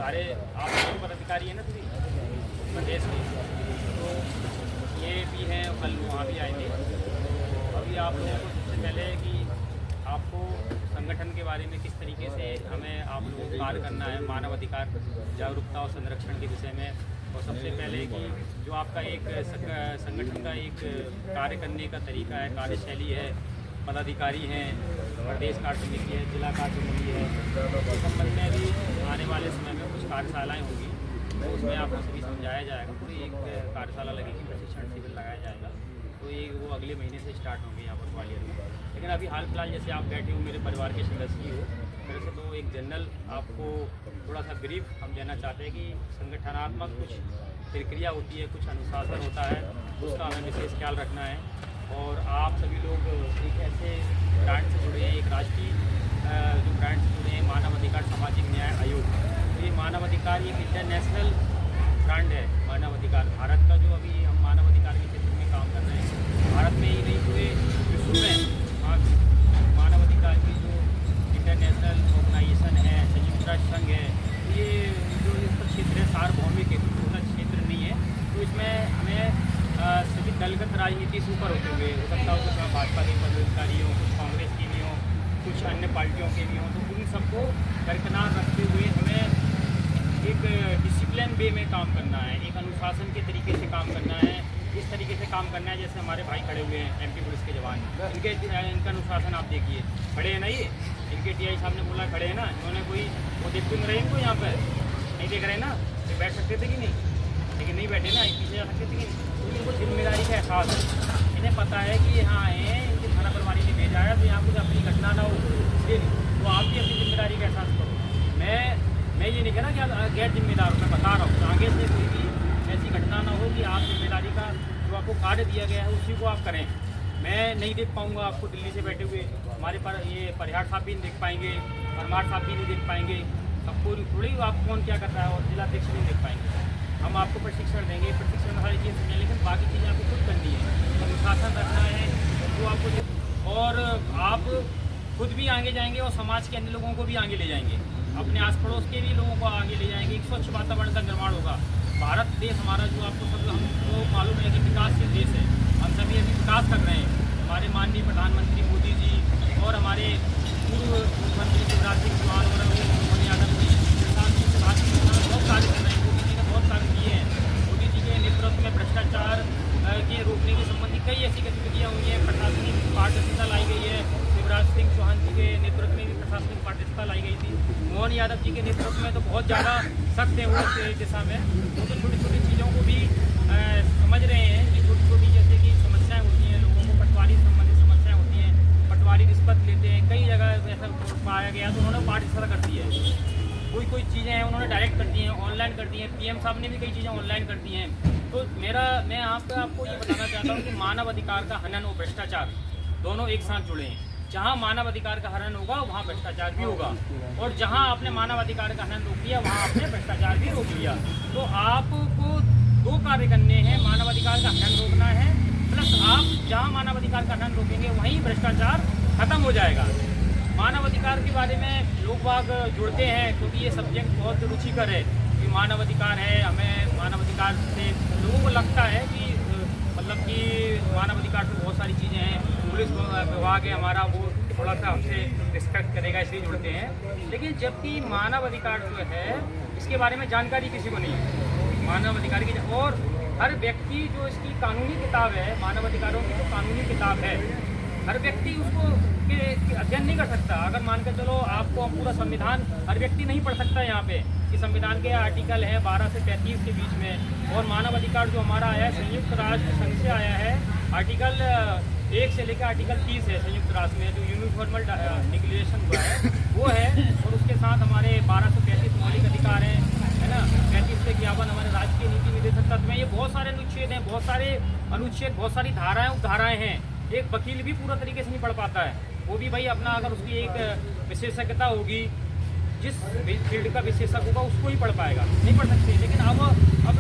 सारे आप लोग पदाधिकारी हैं ना सभी प्रदेश के, तो ये भी हैं, कल वहाँ भी आएंगे। अभी आप लोगों को सबसे पहले कि आपको संगठन के बारे में किस तरीके से हमें आप लोगों को कार्य करना है मानव अधिकार जागरूकता और संरक्षण के विषय में। और सबसे पहले कि जो आपका एक संगठन का एक कार्य करने का तरीका है, कार्यशैली है, पदाधिकारी हैं, प्रदेश कार्य समिति है, जिला कार्य समिति है, तो संबंध में भी आने वाले समय में कुछ कार्यशालाएँ होंगी, तो उसमें आपको सभी समझाया जाएगा। पूरी एक कार्यशाला लगेगी, प्रशिक्षण शिविर लगाया जाएगा, तो ये वो अगले महीने से स्टार्ट होंगे यहाँ पर ग्वालियर में। लेकिन अभी हाल फिलहाल जैसे आप बैठे हो, मेरे परिवार के सदस्य ही हो, मेरे से तो एक जनरल आपको थोड़ा सा ब्रीफ हम देना चाहते हैं कि संगठनात्मक कुछ प्रक्रिया होती है, कुछ अनुशासन होता है, उसका हमें विशेष ख्याल रखना है। और आप सभी लोग एक ऐसे ब्रांड से जुड़े हैं, एक राष्ट्रीय जो ब्रांड से जुड़े हैं, मानव अधिकार सामाजिक न्याय आयोग। तो ये मानव अधिकार एक इंटरनेशनल ब्रांड है। मानव अधिकार भारत का जो अभी हम मानव अधिकार के क्षेत्र में काम कर रहे हैं, भारत में ही नहीं पूरे विश्व में मानव अधिकार की जो इंटरनेशनल ऑर्गेनाइजेशन है, संयुक्त राष्ट्र संघ है, ये जो इसका क्षेत्र है सार्वभौमिक क्षेत्र नहीं है। तो इसमें हमें सभी दलगत राजनीति से ऊपर होते हुए, हो सकता हो कुछ भाजपा के पदाधिकारी हों, कुछ कांग्रेस के भी हों, कुछ अन्य पार्टियों के भी हों, तो उन सबको दरकिनार रखते हुए हमें एक डिसिप्लिन वे में काम करना है, एक अनुशासन के तरीके से काम करना है। इस तरीके से काम करना है जैसे हमारे भाई खड़े हुए हैं एमपी पुलिस के जवान, इनका अनुशासन आप देखिए, खड़े हैं ना, ये इनके टीआई साहब ने बोला खड़े हैं ना, इन्होंने कोई वो देखते रहे इनको यहाँ पर नहीं देख रहे ना, तो बैठ सकते थे कि नहीं, लेकिन नहीं बैठे ना, पीछे जा सकते थे कि नहीं। तो इनको जिम्मेदारी का एहसास है, इन्हें पता है कि यहाँ आए हैं, इनके थाना प्रभारी ने भेजा है, तो यहाँ कुछ अपनी घटना ना हो, इसलिए तो आप भी अपनी जिम्मेदारी का एहसास करो। मैं ये नहीं कह रहा कि गैर जिम्मेदार हूँ, मैं बता रहा हूँ आगे से कोई भी ऐसी घटना ना हो कि आप जिम्मेदारी का जो आपको कार्य दिया गया है उसी को आप करें। मैं नहीं देख पाऊँगा आपको दिल्ली से बैठे हुए, हमारे पर ये परिहार साहब भी नहीं देख पाएंगे, परमार साहब भी नहीं देख पाएंगे, सबको थोड़ी आप कौन क्या कर रहा है, और जिलाध्यक्ष नहीं देख पाएंगे। हम आपको प्रशिक्षण देंगे, प्रशिक्षण में हर चीज़ समझें, लेकिन बाकी चीज़ें आपको खुद करनी है, अनुशासन रखना है जो आपको, और आप खुद भी आगे जाएंगे और समाज के अन्य लोगों को भी आगे ले जाएंगे, अपने आस पड़ोस के भी लोगों को आगे ले जाएंगे। एक स्वच्छ वातावरण का निर्माण होगा। भारत देश हमारा जो आपको सब हमको मालूम है कि विकासशील देश है, हम सभी अभी विकास कर रहे हैं। हमारे माननीय प्रधानमंत्री मोदी जी और हमारे पूर्व मुख्यमंत्री शिवराज सिंह चौहान और मोहन यादव जी बहुत कार्य कर रहे हैं। मोदी जी ने बहुत कार्य किए हैं। मोदी जी के नेतृत्व में भ्रष्टाचार के रोकने के संबंधी कई ऐसी गतिविधियाँ हुई हैं, प्रशासनिक पारदर्शिता लाई गई है। ज़्यादा सख्त हैं वो इस दिशा में। वो तो छोटी छोटी चीज़ों को भी समझ रहे हैं कि छोटी छोटी जैसे कि समस्याएं होती हैं, लोगों को पटवारी संबंधित समस्याएं होती हैं, पटवारी रिश्वत लेते हैं, कई जगह ऐसा पाया गया तो उन्होंने पार्टिशरा कर दी है। कोई चीज़ें हैं उन्होंने डायरेक्ट कर दी हैं, ऑनलाइन कर दी हैं, पीएम साहब ने भी कई चीज़ें ऑनलाइन कर दी हैं। तो मैं आपको ये बताना चाहता हूँ कि मानव अधिकार का हनन और भ्रष्टाचार दोनों एक साथ जुड़े हैं। जहाँ मानव अधिकार का हनन होगा वहाँ भ्रष्टाचार भी होगा, और जहाँ आपने मानव अधिकार का हनन रोक दिया वहाँ आपने भ्रष्टाचार भी रोक लिया। तो आपको दो कार्य करने हैं, मानव अधिकार का हनन रोकना है, प्लस आप जहाँ मानव अधिकार का हनन रोकेंगे वहीं भ्रष्टाचार खत्म हो जाएगा। मानव अधिकार के बारे में लोग बाग जुड़ते हैं क्योंकि ये सब्जेक्ट बहुत रुचिकर है कि मानव अधिकार है, हमें मानव अधिकार से लोगों को लगता है कि मतलब कि मानव अधिकार से बहुत सारी चीज़ें हैं, पुलिस विभाग है हमारा वो थोड़ा सा हमसे रिस्पेक्ट करेगा इसलिए जुड़ते हैं। लेकिन जबकि मानव अधिकार जो है इसके बारे में जानकारी किसी को नहीं है मानव अधिकार की। और हर व्यक्ति जो इसकी कानूनी किताब है, मानव अधिकारों की जो कानूनी किताब है, हर व्यक्ति उसको अध्ययन नहीं कर सकता। अगर मान के चलो आपको पूरा संविधान हर व्यक्ति नहीं पढ़ सकता यहाँ पे कि संविधान के आर्टिकल है 12 से 35 के बीच में, और मानव अधिकार जो हमारा आया है संयुक्त राष्ट्र संघ से आया है, आर्टिकल 1 से लेकर आर्टिकल 30 है संयुक्त राष्ट्र में जो यूनिफॉर्मल डिक्लेरेशन हुआ है वो है, और उसके साथ हमारे 12 से 35 मौलिक अधिकार हैं, है ना, 35 से 51 हमारे राजकीय नीति निर्देशक तत्व में। ये बहुत सारे अनुच्छेद हैं, बहुत सारे अनुच्छेद, बहुत सारी धाराएं उपधाराएं हैं। एक वकील भी पूरा तरीके से नहीं पढ़ पाता है, वो भी भाई अपना अगर उसकी एक विशेषज्ञता होगी, जिस फील्ड का विशेषज्ञ होगा उसको ही पढ़ पाएगा, नहीं पढ़ सकते। लेकिन अब हम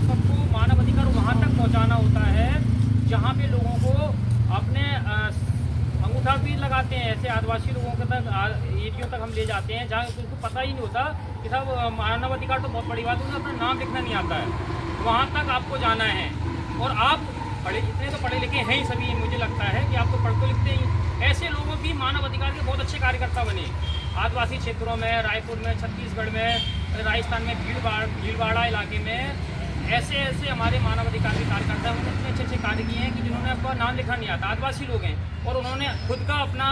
सबको मानव अधिकार वहाँ तक पहुँचाना होता है जहाँ पे लोगों को अपने अंगूठा भी लगाते हैं, ऐसे आदिवासी लोगों के तक एरियो तक हम ले जाते हैं जहाँ उनको पता ही नहीं होता कि साहब मानव अधिकार तो बहुत बड़ी बात है, उन्हें अपना नाम लिखना नहीं आता है। वहाँ तक आपको जाना है, और आप इतने तो पढ़े लिखे हैं ही सभी, मुझे लगता है कि आप तो पढ़ तो लिखते ही। ऐसे लोगों की मानव अधिकार के बहुत अच्छे कार्यकर्ता बने आदिवासी क्षेत्रों में, रायपुर में, छत्तीसगढ़ में, राजस्थान में, भीलवाड़ा इलाके में ऐसे हमारे मानव अधिकार के कार्यकर्ता उन्होंने इतने अच्छे कार्य किए हैं कि जिन्होंने आपका नाम लिखा नहीं आता, आदिवासी लोग हैं, और उन्होंने खुद का अपना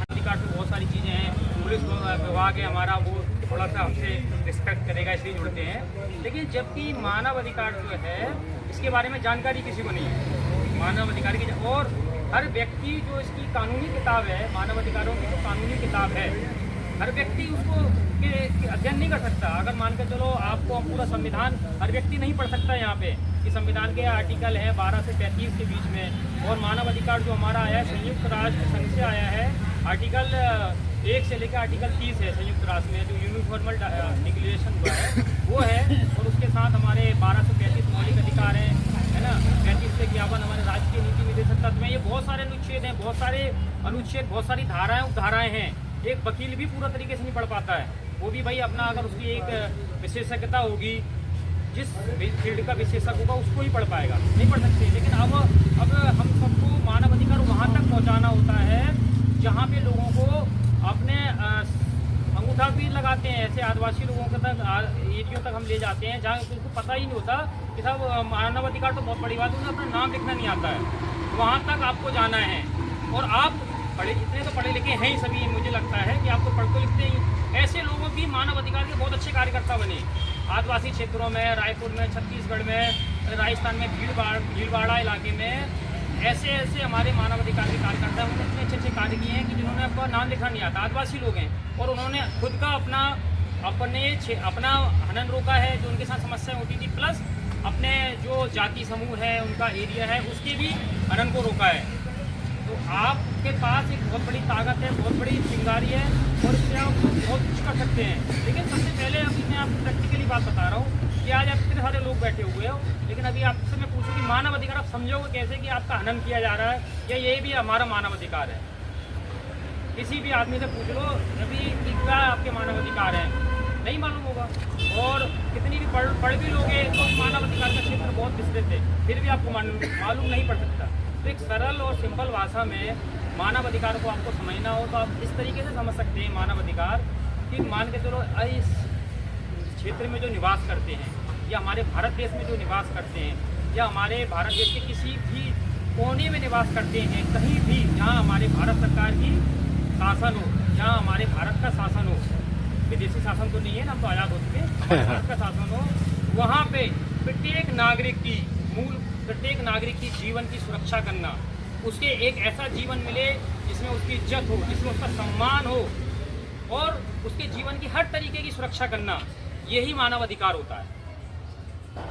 अधिकार से बहुत सारी चीज़ें हैं, पुलिस विभाग है हमारा वो थोड़ा सा हमसे रिस्पेक्ट करेगा इसलिए जुड़ते हैं। लेकिन जबकि मानव अधिकार जो है इसके बारे में जानकारी किसी को नहीं है मानव अधिकार की। और हर व्यक्ति जो इसकी कानूनी किताब है, मानव अधिकारों की जो कानूनी किताब है, हर व्यक्ति उसको अध्ययन नहीं कर सकता। अगर मान के चलो आपको पूरा संविधान हर व्यक्ति नहीं पढ़ सकता यहाँ पे कि संविधान के आर्टिकल है 12 से 35 के बीच में, और मानव अधिकार जो हमारा आया है संयुक्त राष्ट्र संघ से आया है, आर्टिकल 1 से लेकर आर्टिकल 30 है संयुक्त राष्ट्र में जो यूनिफॉर्मल डिक्लेरेशन हुआ है वो है, और उसके साथ हमारे 12 से 35 मौलिक अधिकार हैं, है ना, 35 से 51 हमारे राजकीय नीति निर्देशक तत्व में। ये बहुत सारे अनुच्छेद हैं, बहुत सारे अनुच्छेद, बहुत सारी धाराएं उपधाराएं हैं। एक वकील भी पूरा तरीके से नहीं पढ़ पाता है, वो भी भाई अपना अगर उसकी एक विशेषज्ञता होगी, जिस फील्ड का विशेषज्ञ होगा उसको ही पढ़ पाएगा, नहीं पढ़ सकते। लेकिन अब हम सबको मानव अधिकार वहाँ तक पहुँचाना होता है जहाँ पे लोगों को अपने अंगूठा भी लगाते हैं, ऐसे आदिवासी लोगों के तक एरियो तक हम ले जाते हैं जहाँ उनको पता ही नहीं होता कि साहब मानव अधिकार तो बहुत बड़ी बात है, उन्हें अपना नाम लिखना नहीं आता है। वहाँ तक आपको जाना है, और आप इतने तो पढ़े लिखे हैं ही सभी, मुझे लगता है कि आप तो पढ़ तो लिखते ही। ऐसे लोगों की मानव अधिकार के बहुत अच्छे कार्यकर्ता बने आदिवासी क्षेत्रों में, रायपुर में, छत्तीसगढ़ में, राजस्थान में, भीलवाड़ा इलाके में ऐसे हमारे मानव अधिकार के कार्यकर्ता उन्होंने इतने अच्छे कार्य किए हैं कि जिन्होंने आपका नाम लिखा नहीं आता, आदिवासी लोग हैं, और उन्होंने खुद का अपना हनन रोका है जो उनके साथ समस्याएं होती थी, प्लस अपने जो जाति समूह है उनका एरिया है उसके भी हनन को रोका है। तो आपके पास एक बहुत बड़ी ताकत है, बहुत बड़ी चिंगारी है, और इससे आप बहुत कुछ कर सकते हैं। लेकिन सबसे पहले अभी मैं आपको प्रैक्टिकली बात बता रहा हूँ कि आज आप इतने सारे लोग बैठे हुए हो, लेकिन अभी आपसे मैं पूछूँ कि मानव अधिकार आप समझोगे कैसे कि आपका हनन किया जा रहा है, या ये भी हमारा मानव अधिकार है? किसी भी आदमी से पूछ लो अभी कि क्या आपके मानव अधिकार हैं, नहीं मालूम होगा। और कितनी भी पढ़ भी लोगे तो मानव अधिकार का क्षेत्र बहुत विस्तृत है, फिर भी आपको मालूम नहीं पड़ सकता। तो एक सरल और सिंपल भाषा में मानव अधिकार को आपको समझना हो तो आप इस तरीके से समझ सकते हैं मानव अधिकार कि मान के चलो इस क्षेत्र में जो निवास करते हैं, या हमारे भारत देश में जो निवास करते हैं, या हमारे भारत देश के किसी भी कोने में निवास करते हैं, कहीं भी जहाँ हमारे भारत सरकार की शासन हो, जहाँ हमारे भारत का शासन हो, विदेशी शासन तो नहीं है ना, हम तो आज़ाद हो चुके, हमारे भारत का शासन हो, वहाँ पे प्रत्येक नागरिक की जीवन की सुरक्षा करना, उसके एक ऐसा जीवन मिले जिसमें उसकी इज्जत हो, जिसमें उसका सम्मान हो, और उसके जीवन की हर तरीके की सुरक्षा करना, यही मानव अधिकार होता है।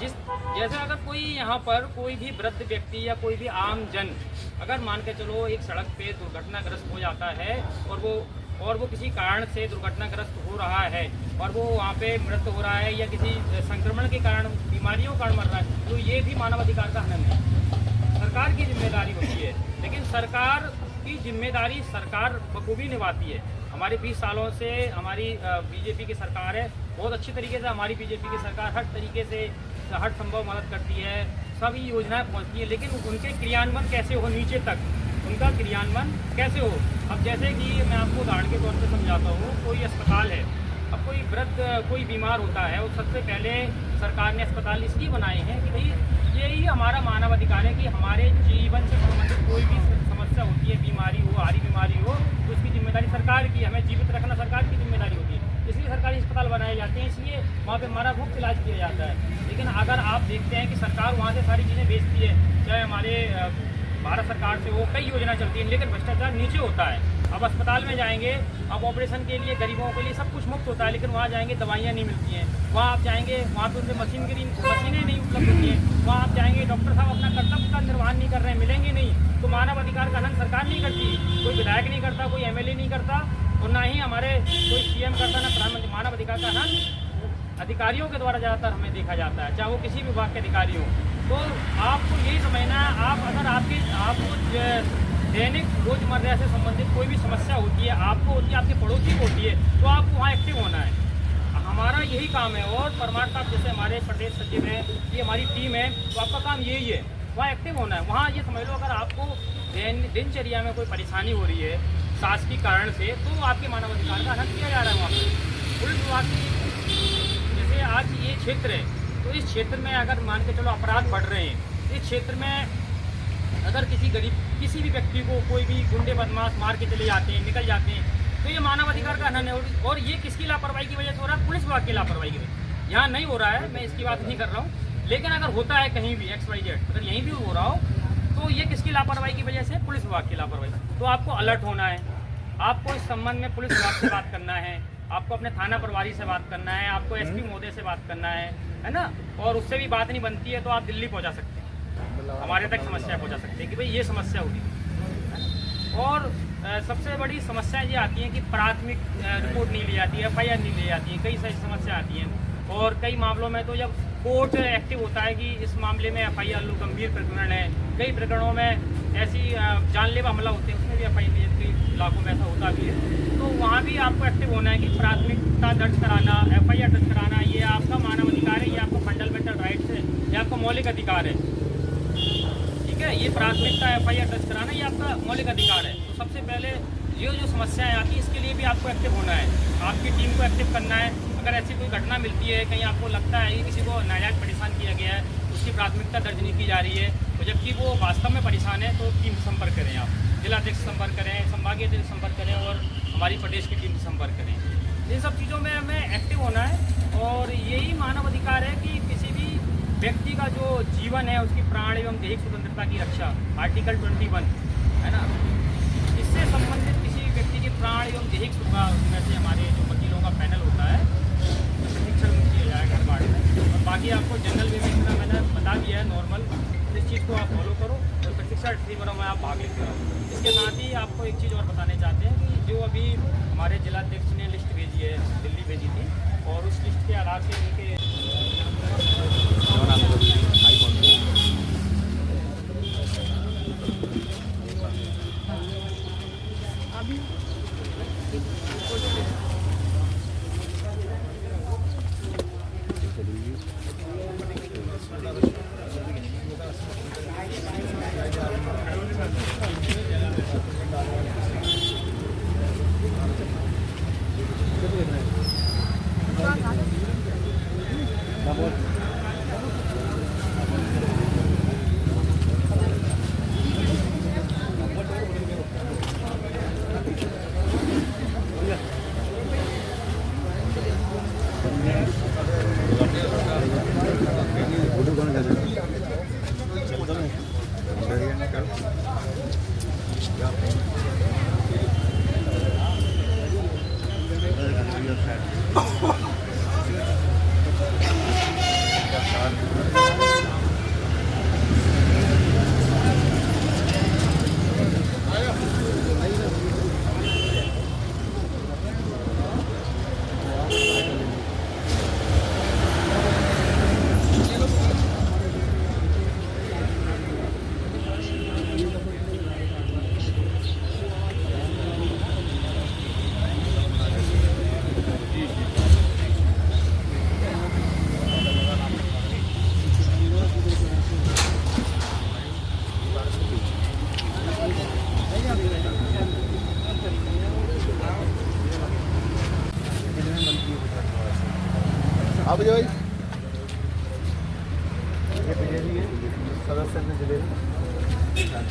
जैसे अगर कोई यहाँ पर कोई भी वृद्ध व्यक्ति या कोई भी आम जन अगर मान के चलो एक सड़क पे दुर्घटनाग्रस्त हो जाता है और वो किसी कारण से दुर्घटनाग्रस्त हो रहा है और वो वहाँ पे मृत्यु हो रहा है या किसी संक्रमण के कारण, बीमारियों के कारण मर रहा है, तो ये भी मानव अधिकार का हनन है। सरकार की जिम्मेदारी होती है, लेकिन सरकार की जिम्मेदारी सरकार बखूबी निभाती है। हमारे 20 सालों से हमारी बीजेपी की सरकार है, बहुत अच्छी तरीके से हमारी बीजेपी की सरकार हर तरीके से हर संभव मदद करती है, सभी योजनाएं पहुंचती है, लेकिन उनके क्रियान्वयन कैसे हो, नीचे तक उनका क्रियान्वयन कैसे हो। अब जैसे कि मैं आपको उदाहरण के तौर पर समझाता हूँ, कोई अस्पताल है, अब कोई वृद्ध कोई बीमार होता है, और सबसे पहले सरकार ने अस्पताल इसलिए बनाए हैं कि भाई यही हमारा मानव अधिकार है कि हमारे जीवन से संबंधित कोई भी समस्या होती है, बीमारी हो, भारी बीमारी हो, तो उसकी जिम्मेदारी सरकार की, हमें जीवित रखना सरकार की जिम्मेदारी होती है, इसलिए सरकारी अस्पताल बनाए जाते हैं, इसलिए वहाँ पे हमारा मुफ्त इलाज किया जाता है। लेकिन अगर आप देखते हैं कि सरकार वहाँ से सारी चीज़ें बेचती है, चाहे हमारे भारत सरकार से वो कई योजना चलती है, लेकिन भ्रष्टाचार नीचे होता है। अब अस्पताल में जाएंगे, अब ऑपरेशन के लिए गरीबों के लिए सब कुछ मुफ्त होता है, लेकिन वहाँ जाएंगे दवाइयाँ नहीं मिलती हैं, वहाँ आप जाएंगे वहाँ पे उनसे मशीनें नहीं उपलब्ध होती हैं, वहाँ आप जाएंगे डॉक्टर साहब अपना कर्तव्य का निर्वहन नहीं कर रहे हैं, मिलेंगे नहीं। तो मानव अधिकार का हनन सरकार नहीं करती, कोई विधायक नहीं करता, कोई MLA नहीं करता, और ना ही हमारे कोई CM करता, ना प्रधानमंत्री। मानव अधिकार का हनन अधिकारियों के द्वारा ज़्यादातर हमें देखा जाता है, चाहे वो किसी विभाग के अधिकारी हो। तो आपको यही समझना है, आप अगर आपको दैनिक रोजमर्रा से संबंधित कोई भी समस्या होती है, आपको होती है, आपके पड़ोसी को होती है, तो आपको वहाँ एक्टिव होना है। हमारा यही काम है, और परमार साहब जैसे हमारे प्रदेश सचिव हैं, ये हमारी टीम है, तो आपका काम यही है, वहाँ एक्टिव होना है। वहाँ ये समझ लो, अगर आपको दिनचर्या में कोई परेशानी हो रही है शासकीय कारण से, तो आपके मानव अधिकार का हनन किया जा रहा है वहाँ पर। पुलिस विभाग की जैसे आज ये क्षेत्र है, तो इस क्षेत्र में अगर मान के चलो अपराध बढ़ रहे हैं, इस क्षेत्र में अगर किसी भी व्यक्ति को कोई भी गुंडे बदमाश मार के चले जाते हैं, निकल जाते हैं, तो ये मानव अधिकार का हनन है। और ये किसकी लापरवाही की वजह से हो रहा है? पुलिस विभाग की लापरवाही की वजह। यहाँ नहीं हो रहा है, मैं इसकी बात नहीं कर रहा हूँ, लेकिन अगर होता है कहीं भी XYZ, अगर यहीं भी हो रहा हो, तो ये किसकी लापरवाही की वजह से? पुलिस विभाग की लापरवाही। तो आपको अलर्ट होना है, आपको इस संबंध में पुलिस विभाग से बात करना है, आपको अपने थाना प्रभारी से बात करना है, आपको SP महोदय से बात करना है ना। और उससे भी बात नहीं बनती है तो आप दिल्ली पहुँचा सकते हैं, हमारे तक समस्या पहुँचा सकते हैं कि भाई ये समस्या हो रही है। और सबसे बड़ी समस्या ये आती है कि प्राथमिक रिपोर्ट नहीं ली जाती है, FIR नहीं ली जाती है, कई सारी समस्या आती हैं। और कई मामलों में तो जब कोर्ट एक्टिव होता है कि इस मामले में FIR लो, गंभीर प्रकरण है, कई प्रकरणों में ऐसी जानलेवा हमला होते हैं, उसमें भी FIR इलाकों में ऐसा होता भी है। तो वहाँ भी आपको एक्टिव होना है कि प्राथमिकता दर्ज कराना, FIR दर्ज कराना, ये आपका मानव अधिकार है, ये आपका फंडामेंटल राइट्स है, ये आपका मौलिक अधिकार है। ठीक है, ये प्राथमिकता FIR दर्ज कराना ये आपका मौलिक अधिकार है। तो सबसे पहले ये जो समस्याएं आती है, इसके लिए भी आपको एक्टिव होना है, आपकी टीम को एक्टिव करना है। अगर ऐसी कोई घटना मिलती है, कहीं आपको लगता है कि किसी को नाजायज परेशान किया गया है, उसकी प्राथमिकता दर्ज नहीं की जा रही है, तो जबकि वो वास्तव में परेशान है, तो टीम से संपर्क करें, आप जिलाध्यक्ष से संपर्क करें, संभागीय अध्यक्ष से संपर्क करें, और हमारी प्रदेश की टीम से संपर्क करें। इन सब चीज़ों में हमें एक्टिव होना है, और यही मानव अधिकार है कि किसी भी व्यक्ति का जो जीवन है, उसकी प्राण एवं दैहिक स्वतंत्रता की रक्षा, आर्टिकल 21 है ना, इससे संबंधित किसी व्यक्ति के प्राण एवं दैहिक सुरक्षा, वैसे हमारे जो वकीलों का पैनल होता है, प्रशिक्षण किया जाएगा हर बार में। और बाकी आपको जनरल वे में मैंने बता दिया है नॉर्मल, इस चीज़ को आप फॉलो करो, और प्रशिक्षण शिविरों में आप भाग लेते रहो। इसके साथ ही आपको एक चीज़ और बताने चाहते हैं कि जो अभी हमारे जिलाध्यक्ष ने लिस्ट भेजी है, दिल्ली भेजी थी, और उस लिस्ट के आधार से उनके आप भाई सदस्य ने जिले जी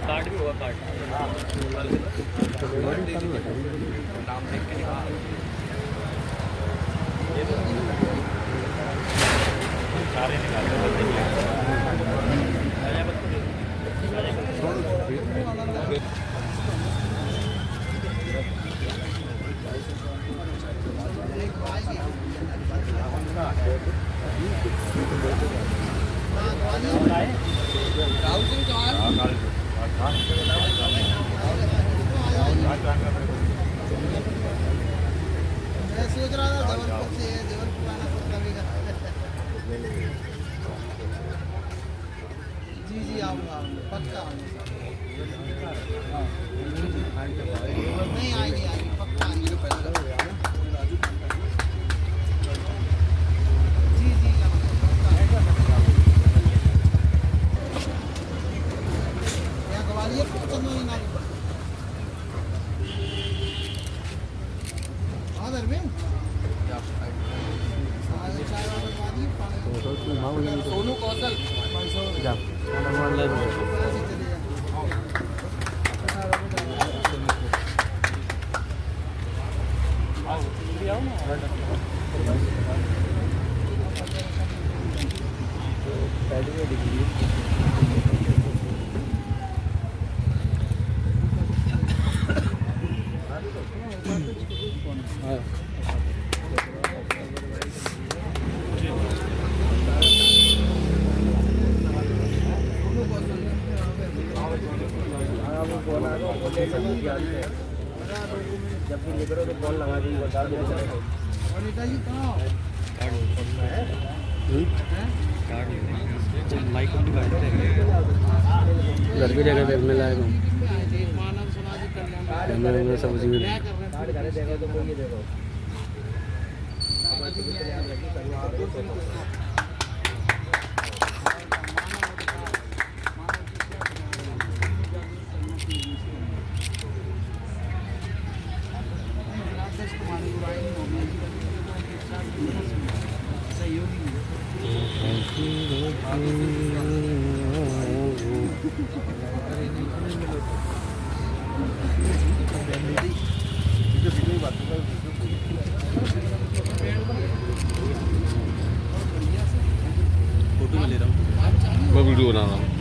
कार्ड भी होगा कार्ड नाम देख के सारे राहुल सिंह चौहान मैं सोच रहा था जबलपुर से जबलपुर आना पड़ता जी जी आऊँगा पक्का आऊँगा नहीं आएंगे पक्का आएंगे जी जी यहाँ ग्वालियर चंद्रमा सोनू कौशल जब भी निकलो तो कॉल लगा दी बता दो जी कहाँ माइक घर की जगह देखने लायक हूँ सब्जी में फोटो में ले रहा हूँ, मैं वीडियो बना रहा हूँ।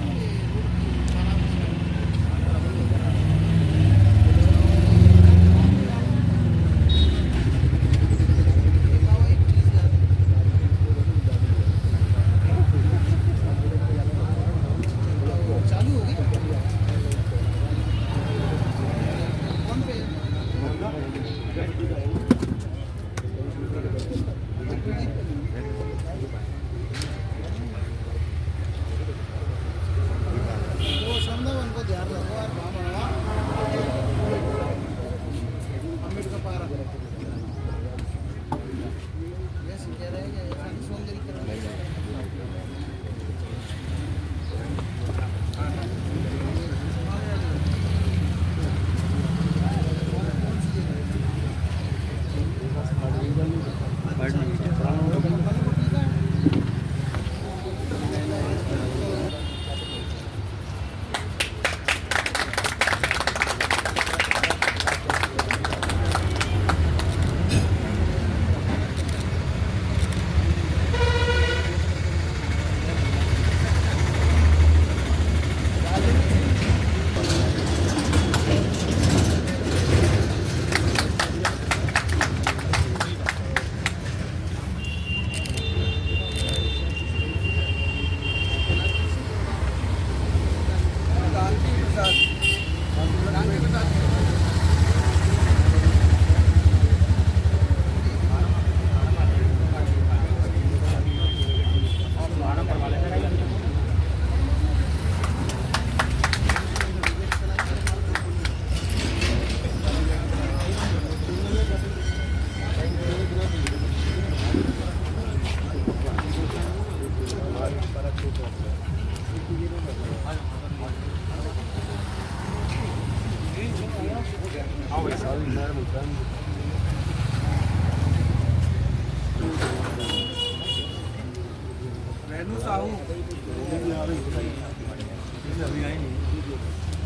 रेनू साहू,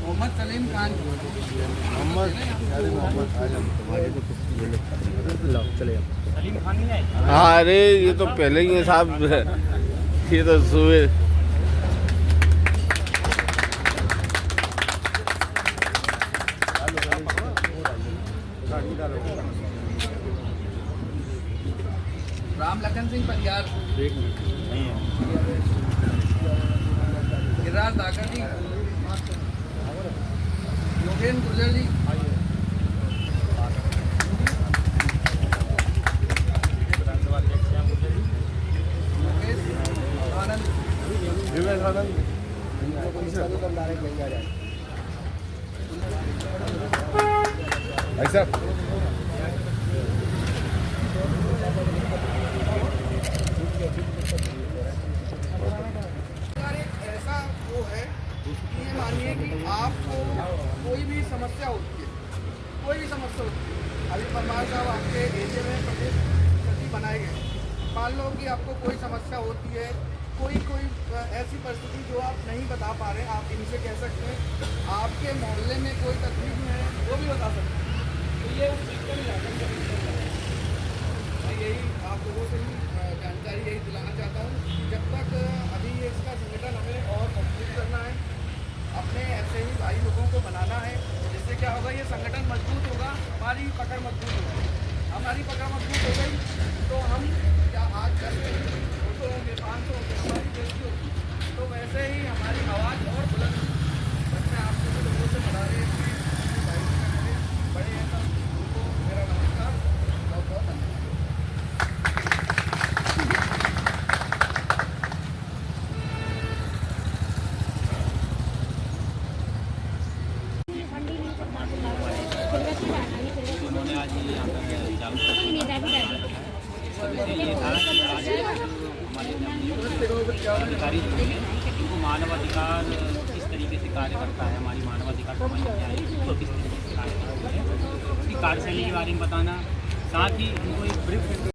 मोहम्मद सलीम खान, सलीम खान नहीं आए? हाँ अरे ये तो पहले ही है साहब, ये तो सुबह राम लखन सिंह परियार, गिरिराज दाकर जी, योगेंद्र गुर्जर जी, योगेश आनंद, भाई साहब एक ऐसा वो है कि ये मानिए कि आपको कोई भी समस्या होती है, अभी परमार साहब आपके एरिया में प्रदेश सचिव बनाए गए, मान लो कि आपको कोई समस्या होती है, कोई ऐसी परिस्थिति जो आप नहीं बता पा रहे हैं, आप इनसे कह सकते हैं, आपके मोहल्ले में कोई तकलीफ है वो भी बता सकते हैं। तो ये उस चीज़ का मैं यही आप लोगों से ही जानकारी यही दिलाना चाहता हूँ कि जब तक अभी ये इसका संगठन हमें और मजबूत करना है, अपने ऐसे ही भाई लोगों को बनाना है, जिससे क्या होगा, ये संगठन मजबूत होगा, हमारी पकड़ मजबूत होगी, हमारी पकड़ मजबूत हो गई तो हम क्या आज 10 होंगे, 200 होंगे, 500 होंगे, हमारी बेइज्जती होगी, तो वैसे ही हमारी आवाज़ और बुलंद होगी। बस मैं आप लोगों से बता रहे हैं कि भाई बड़े हैं सब, उनको मेरा नमस्कार, बहुत बहुत धन्यवाद। उन्होंने आज यहाँ पर चालू अधिकारी जो हैं उनको मानवाधिकार किस तरीके से कार्य करता है, हमारी मानवाधिकार समझ में आए तो किस तरीके से कार्य करती है, उसकी कार्यशैली के बारे में बताना, साथ ही उनको एक ब्रीफ